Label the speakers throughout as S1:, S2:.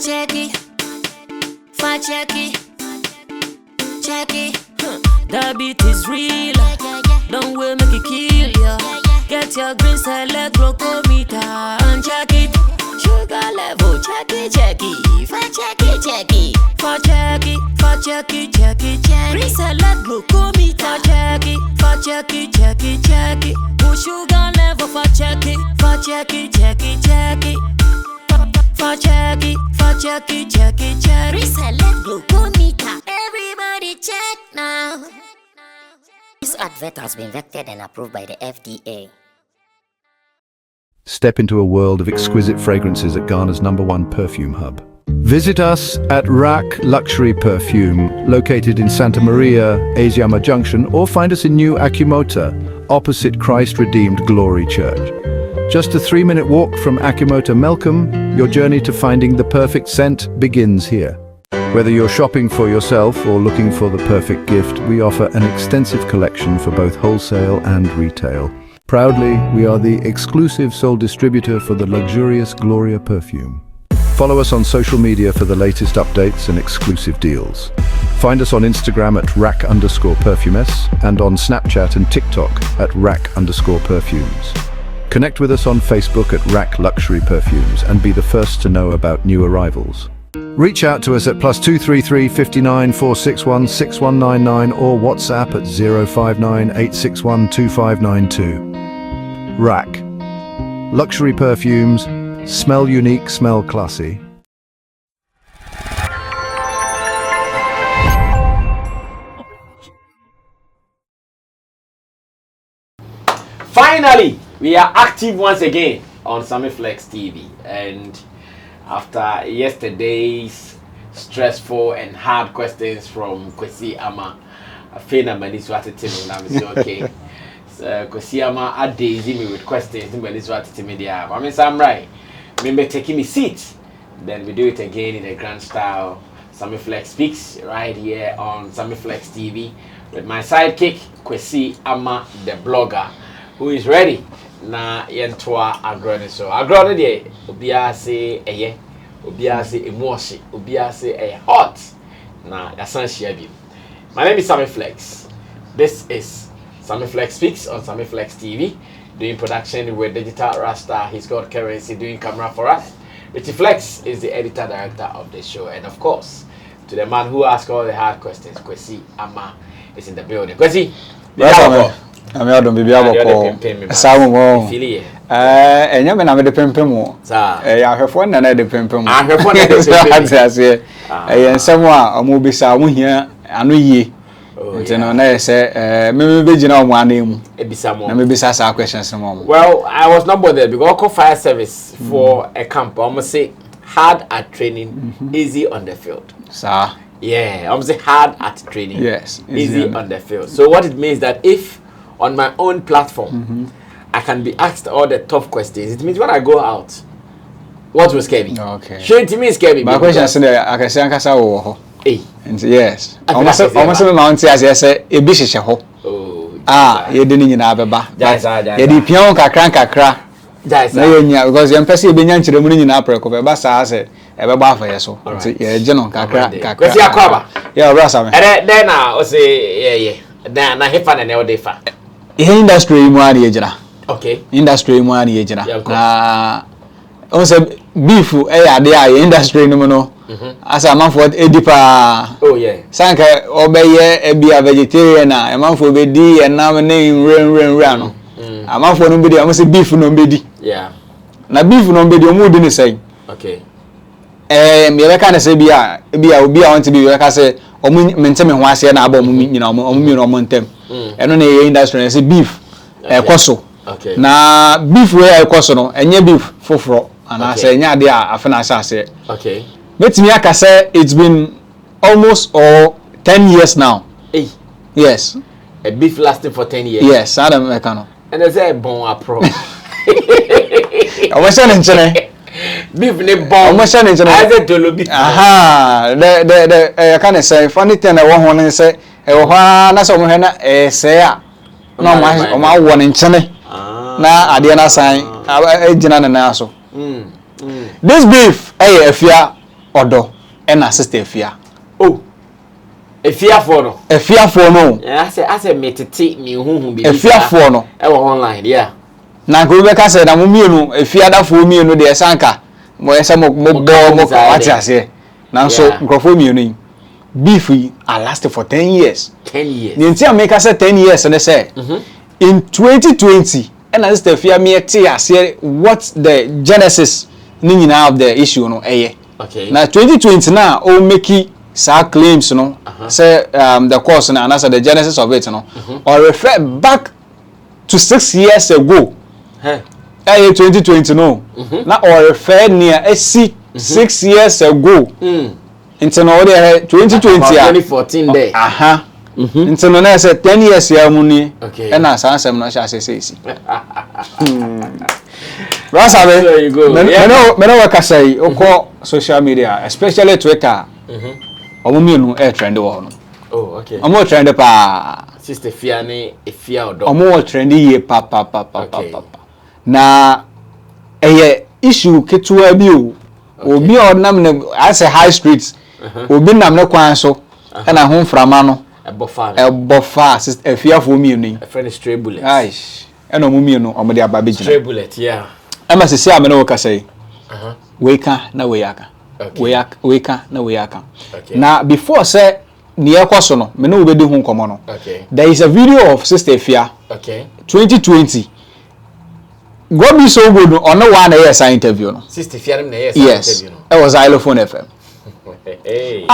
S1: checky, checky. That beat is real. Don't wait, make it kill ya. Get your green salad, glucometer and check it. Sugar level, checky. For checky. Green salad, glucometer, checky. Sugar level for checky. Reselect glucometer. Everybody check now. This advert has been vetted and approved by the FDA.
S2: Step into a world of exquisite fragrances at Ghana's #1 perfume hub. Visit us at Rack Luxury Perfume, located in Santa Maria, Asiama Junction, or find us in New Akimota, opposite Christ Redeemed Glory Church. Just a 3-minute walk from Akimota Melcombe, your journey to finding the perfect scent begins here. Whether you're shopping for yourself or looking for the perfect gift, we offer an extensive collection for both wholesale and retail. Proudly, we are the exclusive sole distributor for the luxurious Gloria perfume. Follow us on social media for the latest updates and exclusive deals. Find us on Instagram at rack_perfumes and on Snapchat and TikTok at rack_perfumes. Connect with us on Facebook at Rack Luxury Perfumes and be the first to know about new arrivals. Reach out to us at +233 59 461 6199 or WhatsApp at 059 861 2592. Rack Luxury Perfumes. Smell unique, smell classy.
S3: Finally, we are active once again on Sammy Flex TV, and after yesterday's stressful and hard questions from Kwesi Ama, Afia na mani swati timi na misi okay. So Kwesi Ama a daisy me with questions mani swati timi dia. I mean I'm right. Remember taking me seat. Then we do it again in a grand style. Sammy Flex Speaks right here on Sammy Flex TV with my sidekick Kwesi Ama, the blogger, who is ready. Na yentoa agrone so agrone de obia say eye obia say emoshi obia say hot na yasan share bi. My name is Sammy Flex. This is Sammy Flex Speaks on Sammy Flex TV, doing production with Digital Rasta. He's got currency doing camera for us. Richie Flex is the editor director of the show, and of course to the man who asks all the hard questions, Kwesi Ama is in the building. Kwesi,
S4: I'm out on baby abo. Samu mo. Enya me na me de pempem o. Ya hwefo na na de pempem. Ah hwefo na de pempem. Ase. Ensem a omo bisa wo hia ano yie. Nti no na say me begina omo anemu. Ebisa mo. Na me bisa sa questions no mo.
S3: Well, I was not bothered because call fire service for a camp. Almost say hard at training, easy on the field.
S4: Sir.
S3: Yeah, almost say hard at training.
S4: Yes.
S3: Easy on the field. So what it means that if on my own platform, I can be asked all the tough questions. It means when I go out, what will scare me?
S4: Okay.
S3: Sure, it means scare me.
S4: My question is, I can say,
S3: hey.
S4: Yes. Almost a mountain as I say, a bishop. Ah, you didn't know about that. You did pion kakra. Because you're passing being to the moon in April, but I said, ever buffer so. Yeah, general kakra. Yeah, Rasa.
S3: Then I say, yeah. Then I have fun and they fa.
S4: Industry mu ani ejira.
S3: Okay.
S4: Industry mu ani ejira. Na on say beef ade a industry no no. As a man for edipa.
S3: Oh yeah.
S4: Sanka obeye e bia vegetarian na e man for be di e na me ren no. A man for no be di am say beef no be di.
S3: Yeah.
S4: Na beef no be di o mu di ni say.
S3: Okay.
S4: Me be kan say bia obi a want to be we ka say omu mentem ho ase na aba omu nyina omu ntem eno na ye industry na say beef ekoso
S3: okay
S4: na beef we ekoso no enye beef foforo ana say nya de a afena ase
S3: okay
S4: betimi aka say it's been almost 10 years now.
S3: Hey.
S4: Yes,
S3: a beef lasting for 10 years.
S4: Yes, Adam Mekano.
S3: And they say bon apro.
S4: I was saying nchene
S3: beef ne bomb.
S4: I say
S3: dolo beef.
S4: Aha, the can say funny thing I want one say e wo ha na so mo he na e say a no ma wo ne nchene na ade na san e gina na so. This beef Efia odo ena sister Efia.
S3: Oh. Efia for no.
S4: Efia for no.
S3: I say metete me huhu bi.
S4: Efia for no.
S3: E online, yeah.
S4: Na ko be ka say na mo mienu Efia da for mienu de sanka. Mo yesa mo wati ase. Na so nkrofo mienu beef are lasted for 10 years.
S3: 10 years.
S4: The entire maker said 10 years and they say in 2020 and as the fear me say what the genesis now of the issue no
S3: okay.
S4: Now 2020 now all make sa claims no say the cause and answer the genesis of it no or refer back to 6 years ago.
S3: Hey.
S4: 2020 no. Now or refer near 6 years ago. Into no 2020
S3: 2014 there.
S4: Aha. Into no na say 10 years ya muni.
S3: Okay.
S4: And na sansem no sha say. Rasabe.
S3: There you go.
S4: Me no work say oko social media, especially Twitter. Omo mienu trend wo no.
S3: Oh, okay.
S4: Omo trend pa.
S3: Sister Efia ne Efia odo.
S4: Omo trend ye pa. Na issue ketua bi o. Obi odnam ne as a high street. Obi nam ne kwan so na ho mframa no ebofa sister Efia for me ni
S3: a friend stray bullet
S4: aish ena omo mi no omo de aba be
S3: stray bullet yeah
S4: ema sese amene wo ka say weka na weyaka weka na weyaka na before say ne ekoso no me no obedi hu nkomo no there is a video of sister Efia 2020 go be so good on no one yes interview no
S3: sister Efia na yes interview no
S4: it was Xylophone FM. Hey.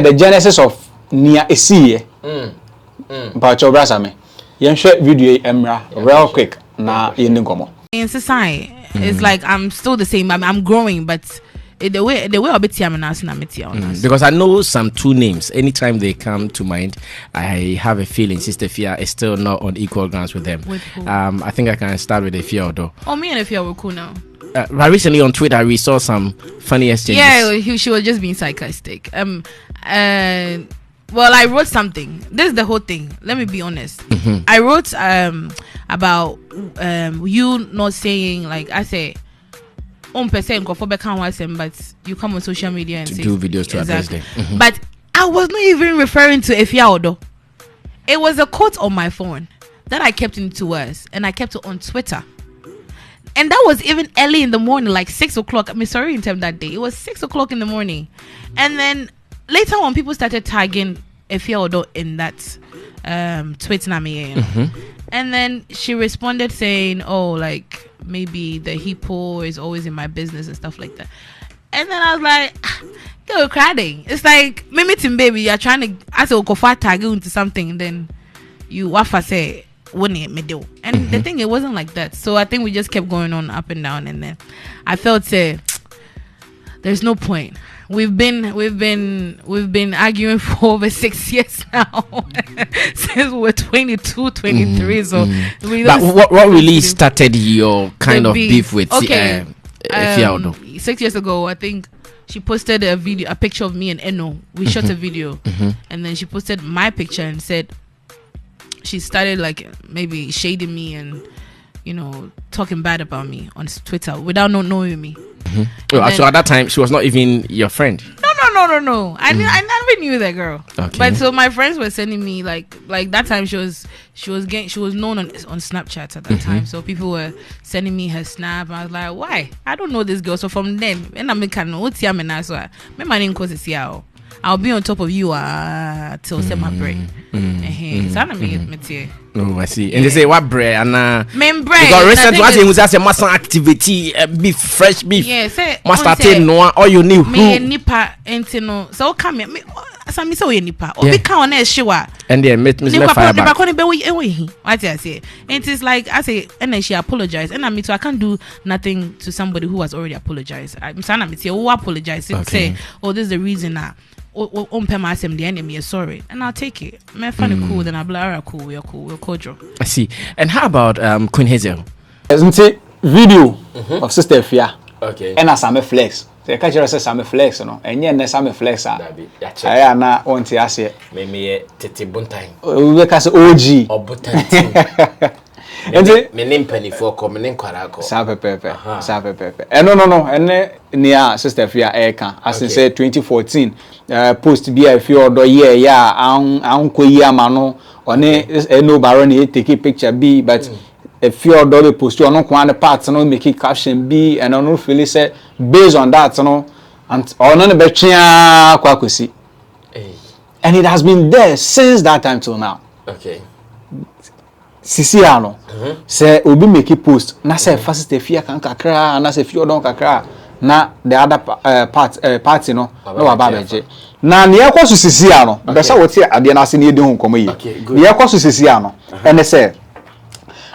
S4: The genesis of Nia Esie. But your brother me. You share video emra real quick na yendinkomo.
S5: In society, it's like I'm still the same. I'm growing, but the way a bit
S6: because I know some two names. Anytime they come to mind, I have a feeling Sister Efia is still not on equal grounds with them.
S5: With who?
S6: I think I can start with Efia though.
S5: Oh, me and Efia were cool now.
S6: Recently on Twitter we saw some funny exchanges.
S5: Yeah, she was just being sarcastic. Well, I wrote something. This is the whole thing. Let me be honest. I wrote about you not saying, like I say, but you come on social media and
S6: do videos to address them.
S5: But I was not even referring to Efia Odo. It was a quote on my phone that I kept into words, and I kept it on Twitter. And that was even early in the morning, like 6 o'clock. I'm sorry in time that day. It was 6 o'clock in the morning. And then later on, people started tagging Efia Odo in that tweet. And then she responded saying, oh, like, maybe the hippo is always in my business and stuff like that. And then I was like, they were crying. It's like, mimiting baby, you're trying to, as a tag you into something, then you wafa say, and the thing, it wasn't like that. So I think we just kept going on up and down, and then I felt there's no point. We've been arguing for over 6 years now since we were 22, 23. So
S6: but what really started your kind of beef with Efia Odo?
S5: 6 years ago, I think she posted a picture of me and Eno. We shot a video, and then she posted my picture and said, she started like maybe shading me and, you know, talking bad about me on Twitter without not knowing me.
S6: Then, so at that time she was not even your friend.
S5: No. I never knew that girl. Okay. But so my friends were sending me like that time she was known on Snapchat at that time. So people were sending me her snap. I was like, why? I don't know this girl. So from then, and I'm I'll be on top of you till set my brain.
S6: Oh, I see. And they say what bread and
S5: because
S6: recently was who's a mass activity beef, fresh beef.
S5: Yeah, say
S6: must start no all you knew.
S5: Me nipa entino. So come me Sammy so nipa. Obi ka on sure.
S6: And then met me fire back.
S5: What I say? And it's like I say, and then she apologized. And I can't do nothing to somebody who has already apologized. I'm saying who apologized. Say, oh, this is the reason now. The enemy is sorry, and I'll take it. Me find it cool, then I'll be like, cool, we're cordial.
S6: I see. And how about Queen Hazel?
S4: Isn't it video of Sister Efia?
S3: Okay.
S4: And as Sammy flex. So you catch yourself Sammy flex, no? And yeah, Sammy flex. I na want to say.
S3: Me tete buntai.
S4: We can say OG.
S3: Or buntai. me name penny for coming kwarako.
S4: Sa pepe. No. Ene near sister Efia eka as in say 2014 post be a few other year ya anko yi amano one no baron e take picture be but a few other post on one part no make caption be and no feel say based on that no and on no be twa kwakosi. And it has been there since that time till now.
S3: Okay.
S4: Sisi ano. Say obi make post na say first Efia kan kakra na say few don kakra na the other party no no wababeje. Na ne yakwaso sisi ano. Be say wote ade na ase ne edi hu komo yi. Ne yakwaso sisi ano. And say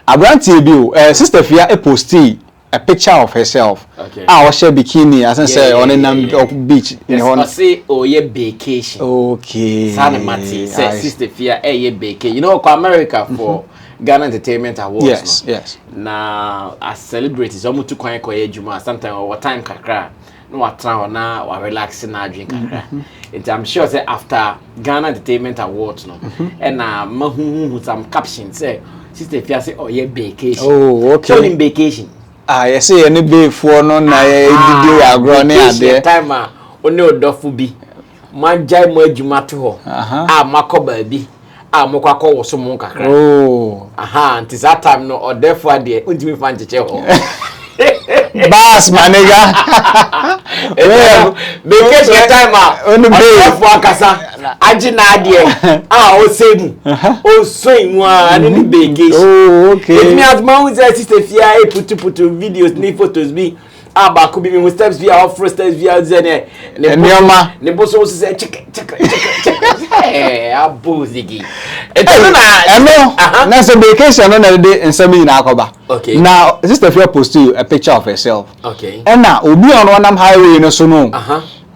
S4: Abranti bi o sister Efia posti a picture of herself.
S3: Okay.
S4: She bikini as I say on a beach in
S3: I say oh yeah vacation.
S4: Okay.
S3: Sandy Mati say sister Efia yeah vacation. You know America for Ghana Entertainment Awards.
S4: Yes,
S3: no?
S4: yes.
S3: Now as celebrities almost too quiet juma sometimes over time kakra no what try na or relax na drink kakra. I'm sure say after Ghana Entertainment Awards no and mahu some captions say sister Efia say oh yeah vacation.
S4: Oh, okay.
S3: So in vacation.
S4: You say any bay for no na didi agro ne ade
S3: time oni odofo bi manjai mo adwuma to ho makoba bi mokwa wo so mo kakra until that time no odefo ade untimi fa ncheche ho
S4: Bass my nigga.
S3: Vacation time
S4: on the bay
S3: for akasa agina ade o semu o swing one in vacation.
S4: Oh, okay.
S3: It me as man say sister Efia put videos ni photos bi aba ko bi me steps bi off steps bi azene ne boso say check abuzigi
S4: na so vacation no na dey nsami na akoba.
S3: Okay.
S4: Now sister Efia post a picture of herself.
S3: Okay.
S4: And now obi on nam highway no so no.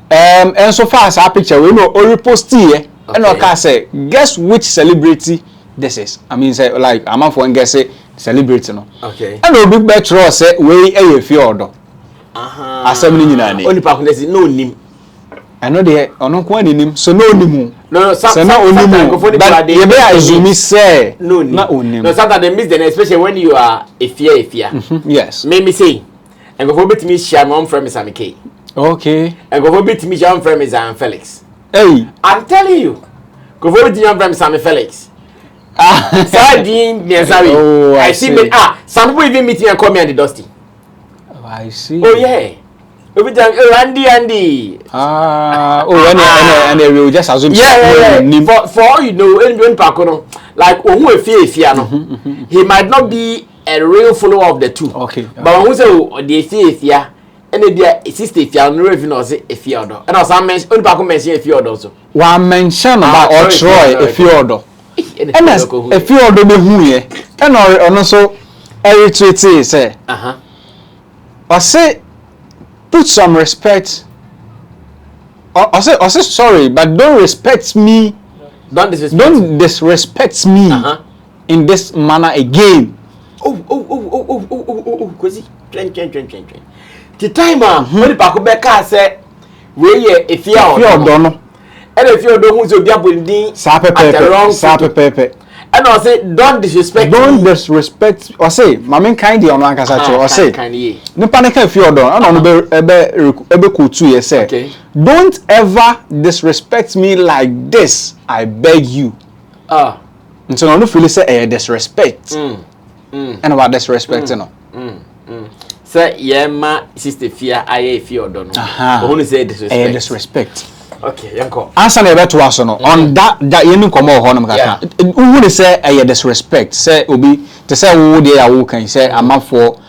S4: And so far as our picture we know o repost here and o ka say guess which celebrity this is. I mean say like am for guess say celebrity no.
S3: Okay.
S4: And obi be tro say we Efia odo. Asem ni nyina ni.
S3: Oni pa ko say no nim.
S4: I know they ono ko aninim so no onimu.
S3: No,
S4: some onimu. But you be assume say
S3: no
S4: onimu.
S3: No, sometimes they miss the name, especially when you are Efia.
S4: Yes.
S3: Make me say and go bit me share my friend Sammy K.
S4: Okay.
S3: And go bit me share friend is Felix.
S4: Hey,
S3: I'm telling you. Go bit me friend Sammy Felix. Sardine, I see me some people even meet me and call me Andy Dusty.
S4: Oh, I see.
S3: Oh yeah. Every time Andy.
S4: And they will just assume
S3: for all you know anyone pakono like who Efia no he might not be a real follower of the two.
S4: Okay.
S3: But when we say the Efia and the sister Efia no even know say Efia odo. And also mention only pako mention Efia odo so.
S4: One mention about Troy Efia odo. And as Efia odo be hu ye. And also retweet say I say put some respect. I say sorry, but don't respect me.
S3: Don't
S4: disrespect me in this manner again.
S3: Crazy. Train. The timer when the pako beka say we ye Efia odo no. And Efia odo hu so bia bondin
S4: Sape pepe.
S3: And I say don't disrespect
S4: I say mama kind dey on ankasa cho I say no panic Efia odo and on ebe kutu ye say don't ever disrespect me like this, I beg you. So no feel say disrespect. And about disrespect no.
S3: Say yema sister Efia aye Efia odo no. Who say disrespect?
S4: Disrespect.
S3: Okay, yanko.
S4: Answer na beto aso no on that yenu komo ho no kaka. Who say disrespect? Say obi to say wo dey ya wo kan say amafo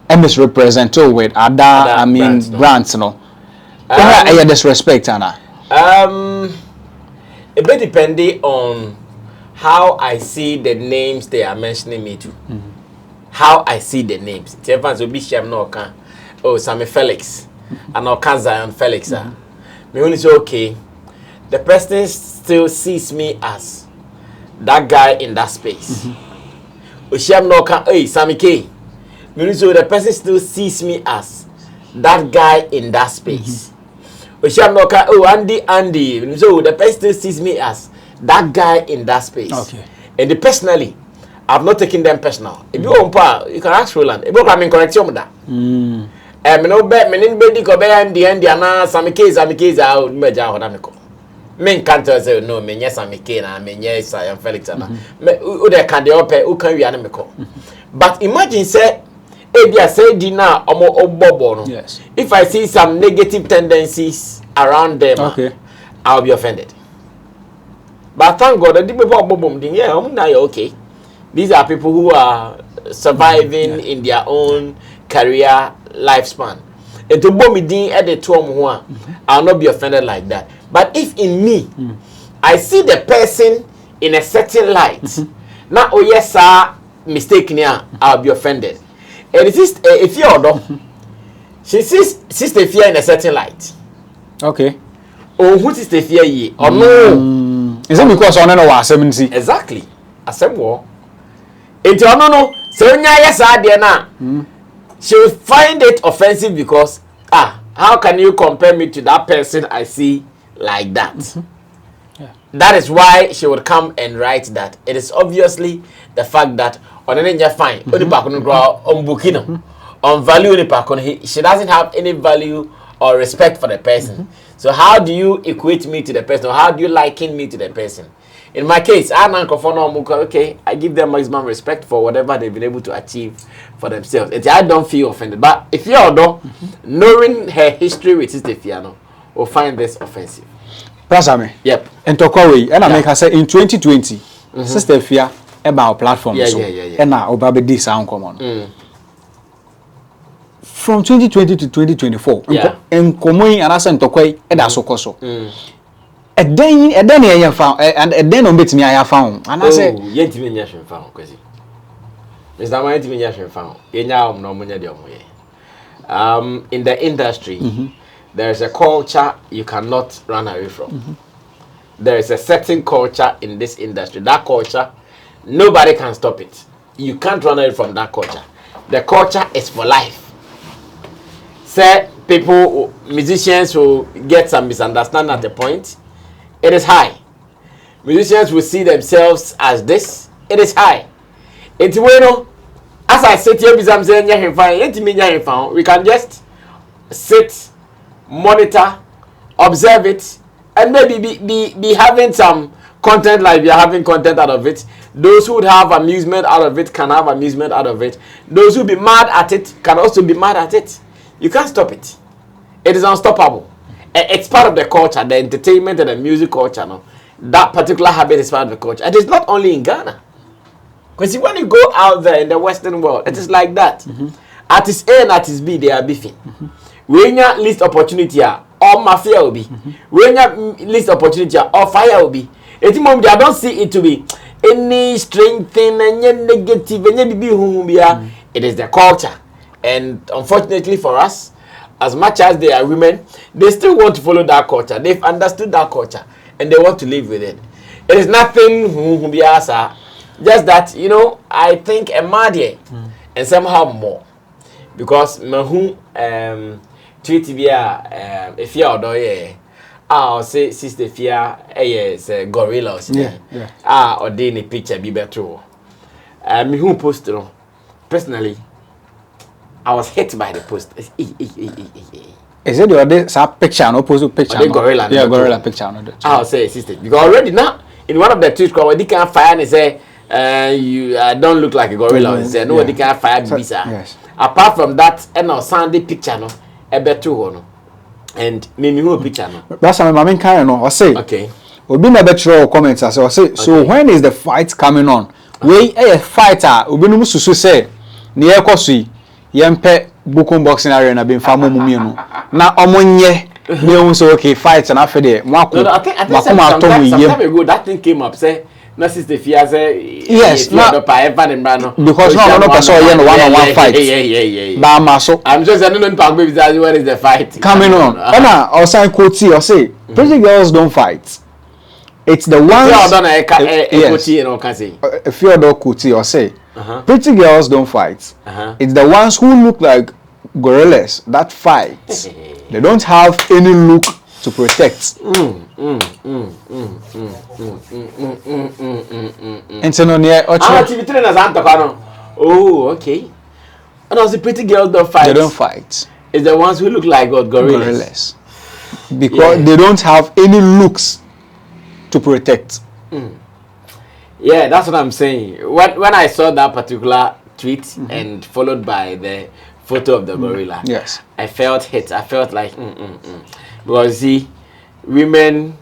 S4: misrepresent with other I mean brands no. Disrespect ana.
S3: It be depending on how I see the names they are mentioning me to. How I see the names. Tefans will be shame no kan. Oh, Sammy Felix. And no kan Zion Felix. Me only say okay. The person still sees me as that guy in that space. Oh, shame no kan. Hey, Sammy K. Me only say the person still sees me as that guy in that space. Oh, Andy. So the person still sees me as that guy in that space.
S4: Okay.
S3: And personally, I've not taken them personal. If you want, you can ask Roland. If you can correct you, that. Me no bet me nin bedi ko be and na Sammy case out meja ho na me ko. Me can't say no me nya Sammy case na me nya Isa Felix na. Me u de kan de ope u kan wi na me ko. But imagine say Efia say di na omo obobo no.
S4: Yes.
S3: If I see some negative tendencies around them,
S4: okay,
S3: I'll be offended. But thank God the people obobo din yeah, na okay. These are people who are surviving in their own career lifespan. And to bomb me din at the tom I'll not be offended like that. But if in me I see the person in a certain light, now oh yes sir, mistake here, I'll be offended. And it is if you order, she sees Sister Efia in a certain light.
S4: Okay.
S3: Oh, who Sister Efia ye? Oh no.
S4: Is it because on no was 70?
S3: Exactly. Assemble. It's no. So yes idea na. She will find it offensive because how can you compare me to that person I see like that?
S4: Yeah.
S3: That is why she would come and write that. It is obviously the fact that on any fine, on value she doesn't have any value or respect for the person. So how do you equate me to the person, or how do you liken me to the person? In my case, okay, I give them maximum respect for whatever they've been able to achieve for themselves. I don't feel offended. But if you're knowing her history with Sister Efia, will find this offensive.
S4: Sammy.
S3: Yep.
S4: And Tokaway, and I make her say in 2020, Sister Efia about platform. And now Obabe D sound common. From 2020 to 2024, and Komoy and Asan Tokway, and Asokoso. And then I found, and then on bit me I have found, and I said,
S3: "Yet me nyashin found, crazy." Is that my me nyashin found? No in the industry, there is a culture you cannot run away from. There is a certain culture in this industry. That culture, nobody can stop it. You can't run away from that culture. The culture is for life. Say people, musicians will get some misunderstanding at the point. It is high. Musicians will see themselves as this. It is high. It's bueno. As I sit here, I'm saying, we can just sit, monitor, observe it, and maybe be having some content like we are having content out of it. Those who would have amusement out of it can have amusement out of it. Those who be mad at it can also be mad at it. You can't stop it. It is unstoppable. It's part of the culture, the entertainment and the music culture. No? That particular habit is part of the culture. It is not only in Ghana. Because when you go out there in the Western world, it is like that. Artist A and artist B, they are beefing. When you least opportunity, or mafia will be. When you least opportunity, or fire will be. I don't see it to be any strange thing, any negative, it is the culture. And unfortunately for us, as much as they are women, they still want to follow that culture. They've understood that culture and they want to live with it. It is nothing just that, I think a madie and somehow more. Because Mahu tweet via Efia or I'll say Sister Efia is a gorilla or a picture be better. Who posted personally. I was hit by the post.
S4: Is it your picture? No post picture.
S3: The gorilla.
S4: Yeah, gorilla picture.
S3: I'll say assistant because already now in one of the tweets, they can fire and say, "You don't look like a gorilla." Say, "No, they can fire visa."
S4: Yes.
S3: Apart from that, and now Sunday picture no, a better one, and me who picture no.
S4: That's what my main kind no. I say.
S3: Okay.
S4: Obi na better comments. I say. So when is the fight coming on? We a fighter. Obi no mususu say, "Ni ekosui." Yempe Bukum boxing arena been famu mumino. Na omonye we so okay fight and after there. I think some time
S3: ago that thing came up say na Sister Efia say
S4: yes because no person here no one fight. Ba so
S3: I'm just I don't know where is the fight
S4: coming on. Ona outside quote or say pretty girls don't fight. It's the ones if you don't quote or say pretty girls don't fight. It's the ones who look like gorillas that fight. They don't have any look to protect. And so on here,
S3: oh, okay. And also pretty girls don't fight.
S4: They don't fight.
S3: It's the ones who look like gorillas.
S4: Because they don't have any looks to protect.
S3: Yeah, that's what I'm saying. When I saw that particular tweet and followed by the photo of the gorilla,
S4: yes,
S3: I felt hit. I felt like because see, women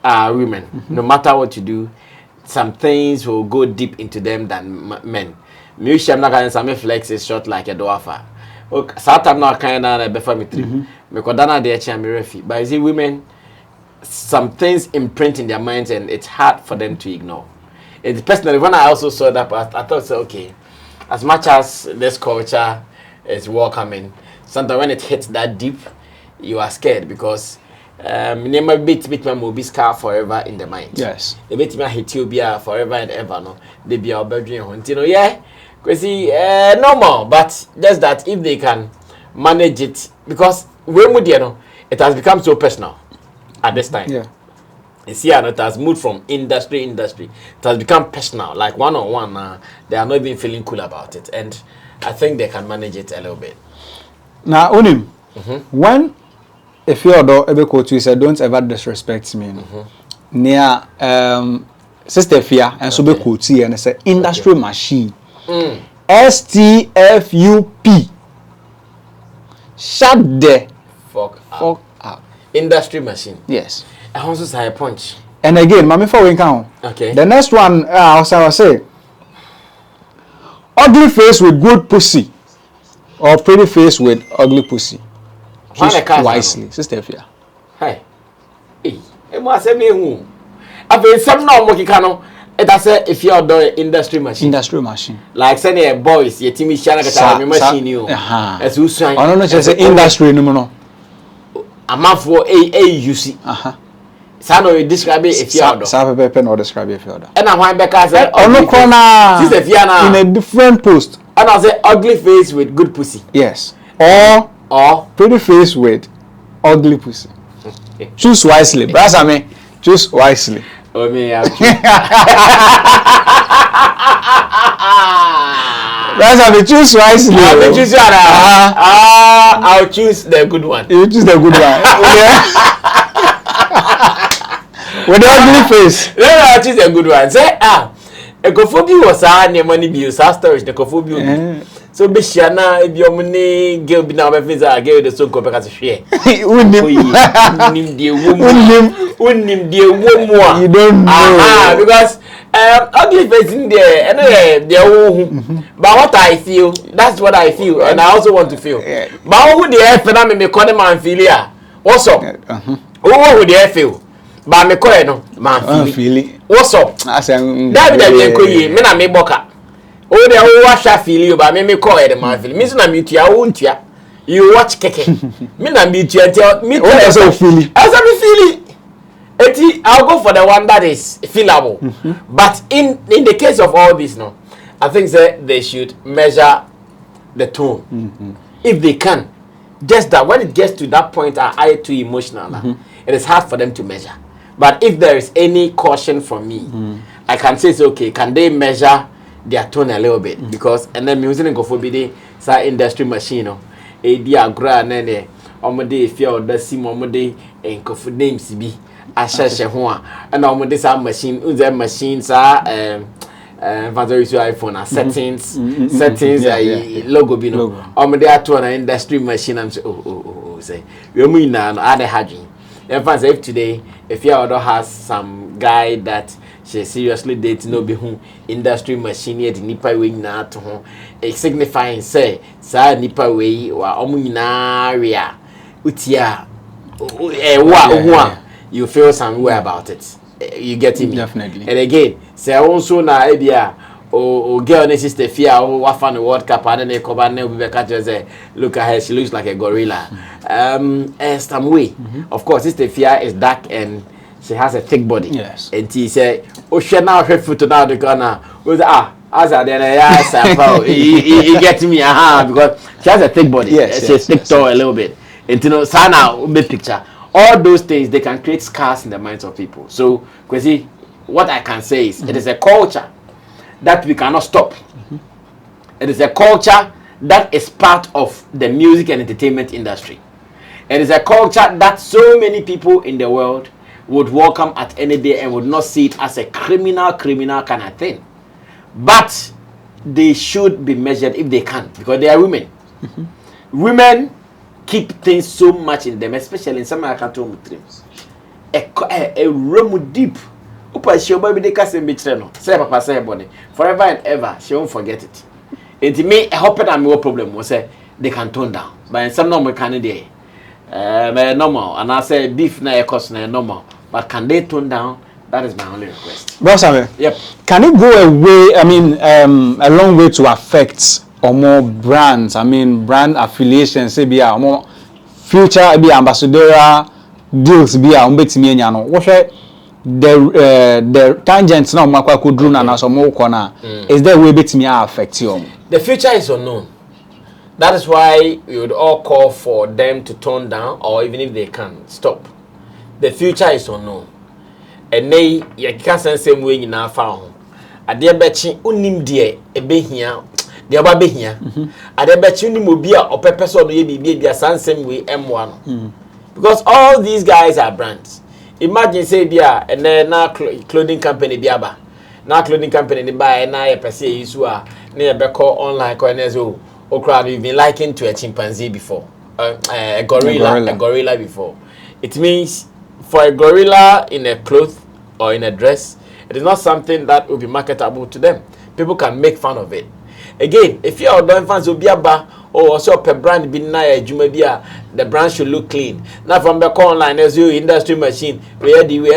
S3: are women. No matter what you do, some things will go deep into them than men. Me I'm not going to flex is short like a dwarf. Satan now kind of before me three. Me kodana de echi refi. But you see, women, some things imprint in their minds and it's hard for them to ignore. It's personally, when I also saw that, I thought, so, okay, as much as this culture is welcoming, sometimes when it hits that deep, you are scared because never bit will be scarred forever in the mind.
S4: Yes.
S3: The bit may hit you forever and ever. No, they be our bedroom. You know, yeah, because normal, but just that if they can manage it, because when we know it has become so personal at this time.
S4: Yeah.
S3: You see, it has moved from industry. It has become personal, like one-on-one. They are not even feeling cool about it, and I think they can manage it a little bit.
S4: Now, Unim, when Efia ever quote you said, "Don't ever disrespect me." Near Sister Efia and so be quote you and say, "Industry machine." STFUP. Shut the
S3: fuck
S4: up.
S3: Industry machine.
S4: Yes.
S3: I also say a punch.
S4: And again, mami for we count.
S3: Okay.
S4: The next one, I'll say, ugly face with good pussy, or pretty face with ugly pussy. Choose wisely, Sister Efia.
S3: Hey, hey, must say me who? I've been some no more kikano. It has said if you're the industry machine.
S4: Industry machine.
S3: Like sending a boys, your team is shana kata machine you. As who sign.
S4: I don't know just industry no.
S3: I'm out for a you see. Sano you describe it if you're
S4: Sabe no describe if you're
S3: and I'm why Becca said
S4: no corner.
S3: Sister Fiana
S4: in a different post.
S3: And I say ugly face with good pussy.
S4: Yes. Or pretty face with ugly pussy. Choose wisely. Brother me, choose wisely.
S3: Oh me,
S4: Brother me, choose wisely.
S3: I'll choose I'll choose the good one.
S4: You choose the good one. With the ugly face.
S3: No, I'll choose a good one. Say ecophobia was near money bills, storage, the ecophobia. So be shana if your money girl be now my face I gave the song compared to share. Unim dear woman.
S4: You don't know.
S3: Because ugly face in there and but what I feel, that's what I feel, and I also want to feel. But who the F and me call them and feel ya? What's up? Who would the F feel? But me call no man feel. What's up? I say David me na me boka. Oh, they all wash a feel you, but me call it man feel. Me so na me tia won't ya. You watch keke. Me na me tia tell me
S4: also feel it.
S3: As I feel it. I'll go for the one that is feelable. But in the case of all this, no, I think that they should measure the tone. If they can. Just that when it gets to that point, I too emotional. It is hard for them to measure. But if there is any caution from me, I can say it's okay. Can they measure their tone a little bit? Because and then music and go for be the industry machine. A dear grand and omode Efia or the sim omode and coffee names be. Asheshe ho and on this machine the machines are vantage iPhone settings logo be no on the to an industry machine I'm say say we mean now other haging in fact if today if your order has some guy that she seriously date no be who industry machine yet nipa we na to ho it signifying say sa nipa we wa omunyina ria utia you feel some way about it. You get me?
S4: Definitely.
S3: And again, say also na idea or girl and Sister Efia or wafan the World Cup and then they come and be catch say look at her, she looks like a gorilla. Some way. Of course, Sister Efia is dark and she has a thick body.
S4: Yes.
S3: And she say, oh she now her foot now the corner. As I then you get me because she has a thick body.
S4: Yes,
S3: she's thick tall a little bit. And you know, sana big picture. all those things, they can create scars in the minds of people. So, Kwesi, what I can say is, it is a culture that we cannot stop. It is a culture that is part of the music and entertainment industry. It is a culture that so many people in the world would welcome at any day and would not see it as a criminal kind of thing. But they should be measured if they can, because they are women. Women keep things so much in them, especially in some American dreams. A room deep. Upa she will be the casting bitreno. Say papa say bonny. Forever and ever, she won't forget it. It may happen and more problem was say they can tone down. But in some normal candidate, normal. And I say beef na cost na normal. But can they tone down? That is my only request.
S4: Sammy,
S3: yep.
S4: Can it go away? I mean, a long way to affect or more brands. I mean, brand affiliations. Say be more future be ambassadorial deals. Be umbetimi nyano. What the tangents now makwa kudru na so mo kona. Is there way betimi affect you?
S3: The future is unknown. That is why we would all call for them to tone down, or even if they can, stop. The future is unknown. And they, you can't send same way in our farm. A dear betching unim dear, a be here, the other be here. A dear betching mobia or purpose or be a same way M1. Because all these guys are brands. Imagine say bia and then now clothing company biaba. Now clothing company they buy and now a per se is near Beko online coinezo. Oh crowd, you've been likened to a chimpanzee before. A gorilla before. It means for a gorilla in a cloth or in a dress, it is not something that will be marketable to them. People can make fun of it. Again, if you are doing fans of Biaba or also per brand be na Jumabia, the brand should look clean. Now from the online as you industry machine, ready. Nina,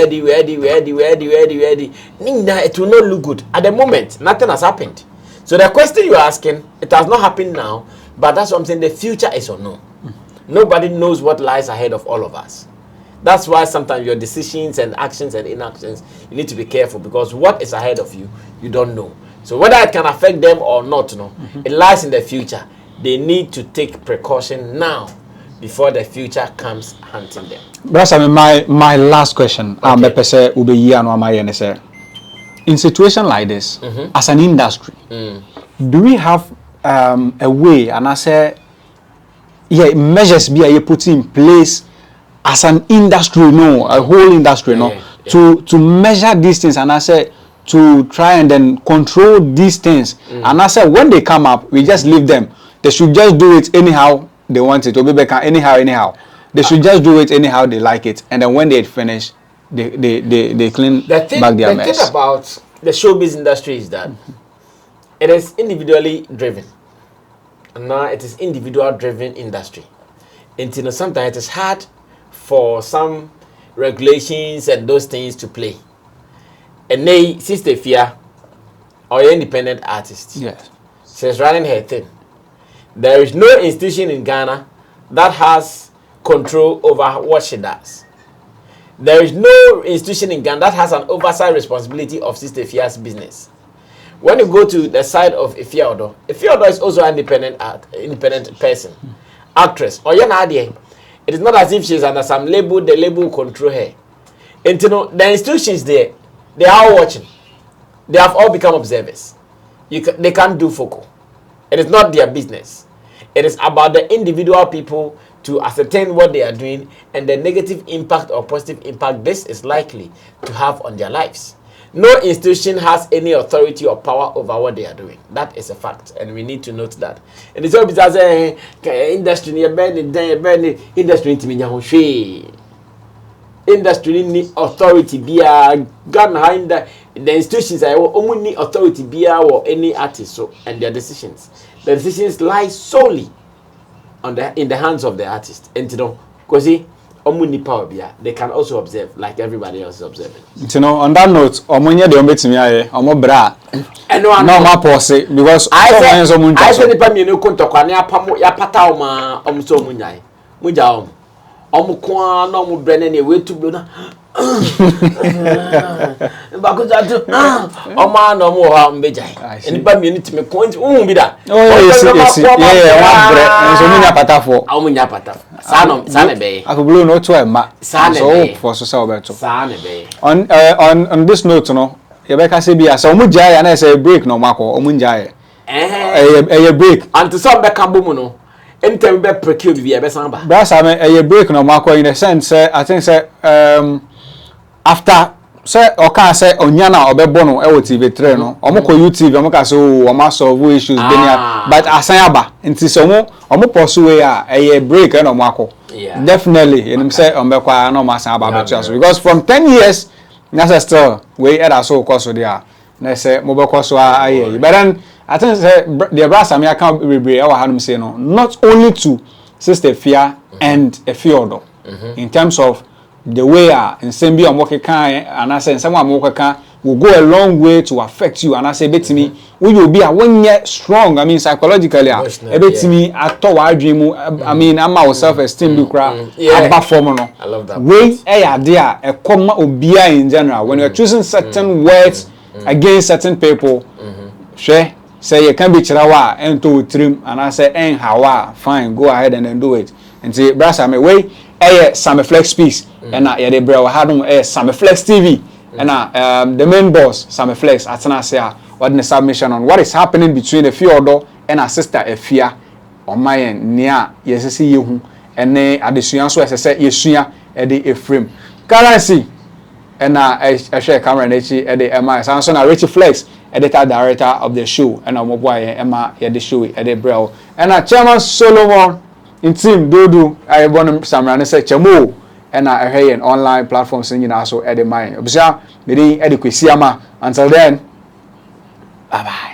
S3: it will not look good. At the moment, nothing has happened. So the question you are asking, it has not happened now, but that's what I'm saying, the future is unknown. Nobody knows what lies ahead of all of us. That's why sometimes your decisions and actions and inactions, you need to be careful, because what is ahead of you, you don't know. So whether it can affect them or not, it lies in the future. They need to take precaution now before the future comes hunting them.
S4: Brother, my last question, in situation like this, as an industry, do we have a way, and I say, measures be put in place as an industry, a whole industry, to measure these things, and I say, to try and then control these things. And I said, when they come up, we just leave them. They should just do it anyhow they want it. Anyhow. They should just do it anyhow they like it. And then when they finish, they clean back their mess.
S3: The thing about the showbiz industry is that it is individually driven. And now it is individual driven industry. And sometimes it is hard for some regulations and those things to play. And they, Sister Efia, or independent artist,
S4: yes,
S3: she's running her thing. There is no institution in Ghana that has control over what she does. There is no institution in Ghana that has an oversight responsibility of Sister Efia's business. When you go to the side of Efia is also an independent person, actress. Or it is not as if she's under some label. The label will control her. And the institutions there, they are all watching. They have all become observers. They can't do focal. It is not their business. It is about the individual people to ascertain what they are doing and the negative impact or positive impact this is likely to have on their lives. No institution has any authority or power over what they are doing. That is a fact, and we need to note that. And it's all because industry industry need authority be a gun the institutions are only authority be or any artist and their decisions. The decisions lie solely in the hands of the artist. And because power they can also observe like everybody else is observing.
S4: On that note, omunye de ombetimi aye omo bra no ma pause because
S3: I said the pamie no kontokwa ne apamo ya pata o ma omso omunyai muja Omukwa no mu brene ne wetu blo na. Mbako jatu. Oma no mu ha mbejai. Enipa mi nti me konti bi da.
S4: Yes. Yeah, bre. Enso munya patafo.
S3: Munya patafo. Sana be.
S4: Akublo no to ma. So for so say obeto.
S3: Sana be.
S4: On this note no, you be ka say bia so mu jai na say break no makọ omu jai. Break.
S3: And to some be kambo mu no. Anytime be procure bi e be san ba.
S4: Bra Sammy break no makọ in the sense say I think say after say oka say onya na obebo no e wo TV3 no omukọ YouTube omaka say o solve issues benia but asan aba nti so omo pursue we a break no makọ definitely you know say ombekwa no masan aba betu so because from 10 years na say still we either so course there na say mobekọ so aye but then I think say the Bra Sammy account rebre e wa hanum say no not only to Sister Efia and Efia in terms of the way and same be on kan and I say someone kan will go a long way to affect you and I say betimi we will be a 1 year strong I mean psychologically betimi ato wa dream I mean am our self esteem be cra aba form no
S3: I love that
S4: way there e come obia in general when you are choosing certain words against certain people share say you can be chirawa ento trim and I say en hawa fine go ahead and then do it and say Bra Sammy way Sammy Flex piece and yeah they bro hadum Sammy Flex TV and the main boss Sammy Flex atena say what the submission on what is happening between Efia and her sister Efia on my end near yes see you and adesua so say yesua e dey frame currency and I share camera and echi e dey Emma Samson na Richie Flex editor director of the show and our boy Emma yeah the show e dey bro and chairman Solomon in team Dodo I want Samrane say chemo and I an online platform singing also at the mine obisa me dey kwesi ama until then bye bye.